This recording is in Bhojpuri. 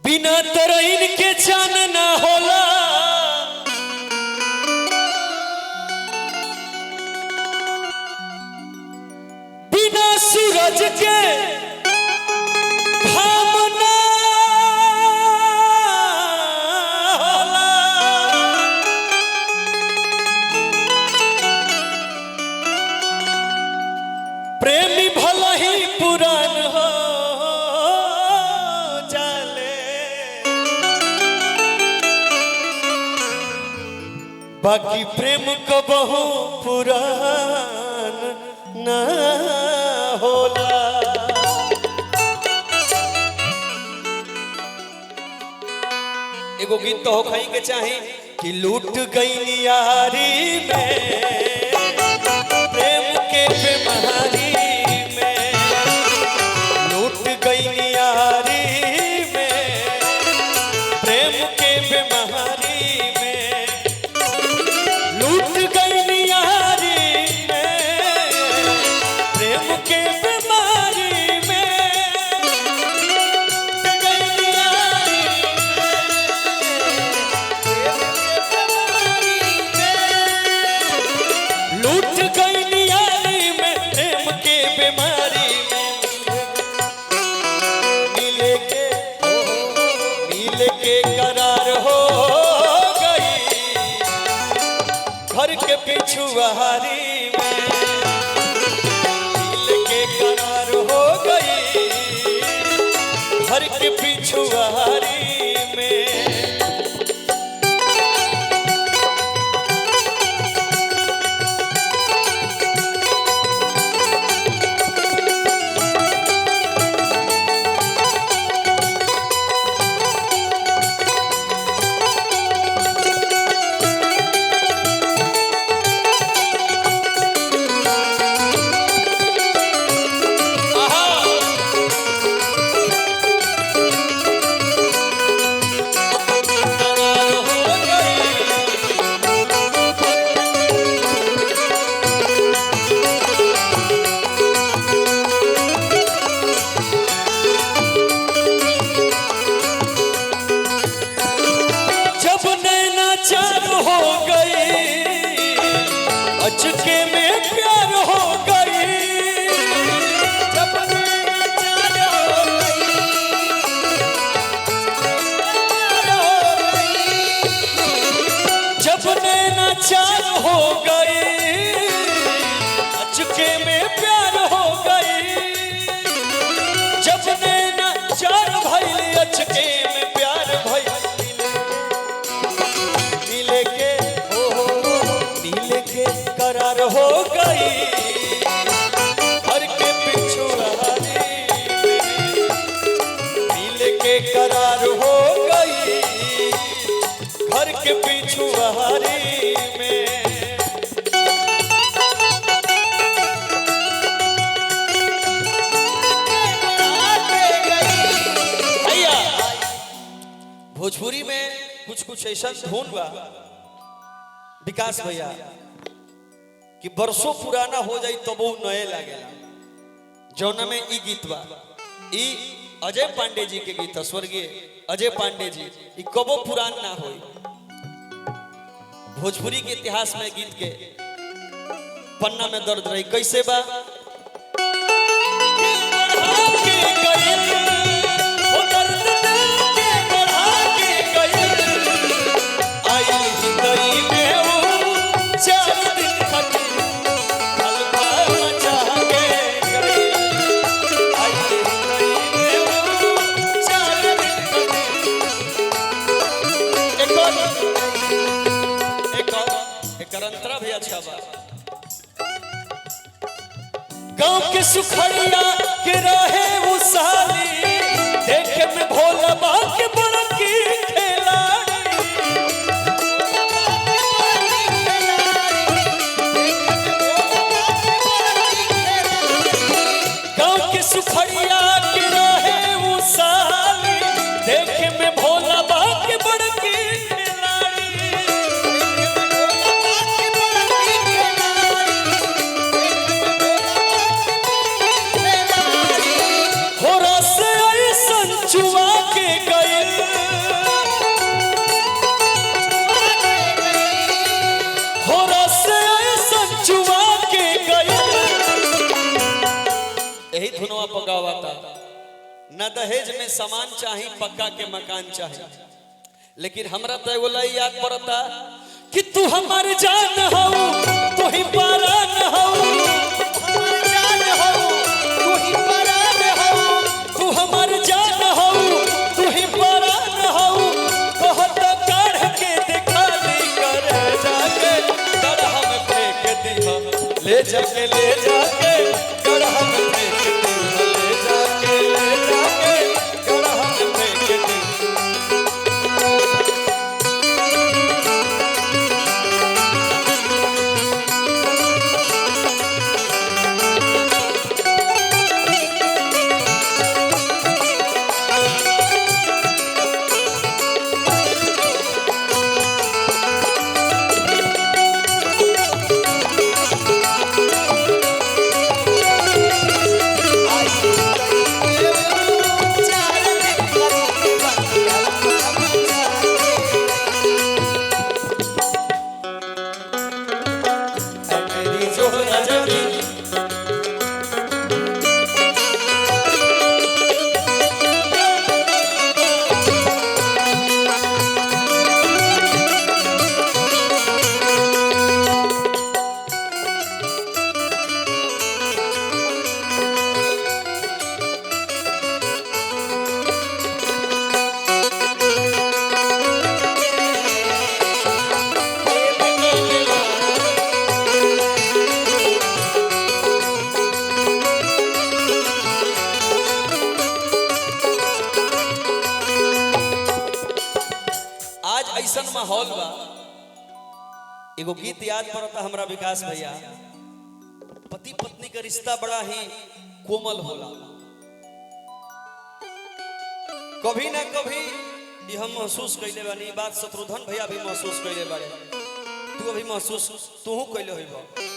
बिना तरईन के चान ना होला, बिना सूरज के घाम ना होला। प्रेमी भला ही पुरान हो बाकी प्रेम कबहू पुरान ना होला। एगो गीत तो हो खाई के चाहे कि लूट गई यारी में प्रेम के बेमारी में, लूट गई यारी में प्रेम के बेमारी, घर के पिछुआरी में दिल के करार हो गई, घर के पिछुआरी में। अचके में प्यार हो गई, जब नैना चार हो गई, अचके में प्यार हो गई, जब नैना चार भइल अचके में प्यार भइल। मिले के मिले के करार हो गई, घर के पिछुआरी में मिले के करार हो गई, घर के पिछुआरी में। भैया भोजपुरी में कुछ कुछ ऐसा धुन बा विकास भैया कि बरसों पुराना हो जाए तो वो नए लागेला। जौना में ई गीत बा, ई अजय पांडे जी के गीत, स्वर्गीय अजय पांडे जी, ई कबो पुरान ना होई। भोजपुरी के इतिहास में गीत के पन्ना में दर्द रही। कैसे बा भी अच्छा बा। गांव के सुखड़िया के रहे वो साली, देखे में भोला बा के बड़की खिलाड़ी। गांव के सुखड़िया के रहे वो साली, देखे में भोला बा के बड़की खिलाड़ी। ना दहेज में सामान चाहिए, पक्का के मकान चाहिए। लेकिन हमरा तो एगो लाई याद पड़ता कि तू हमार जान हो, तू ही परान हो, हमार जान हो, तू ही परान हो, तू हमार जान हो, तू ही परान हो। बहुत काढ़ के दिखा दी कर जाके गढ़ा में फेंक दी, ले जाके गढ़ा में फेंक दी, ले जाके गढ़ा में फेंक दी। ऐसा माहौल बा, एगो गीत याद पड़ता हमरा विकास भैया, पति पत्नी का रिश्ता बड़ा ही कोमल होला। कभी ना कभी ये हम महसूस कैले बानी, बात शत्रुघ्न भैया भी महसूस कैले बारे, तू अभी महसूस तू कैले होइबा।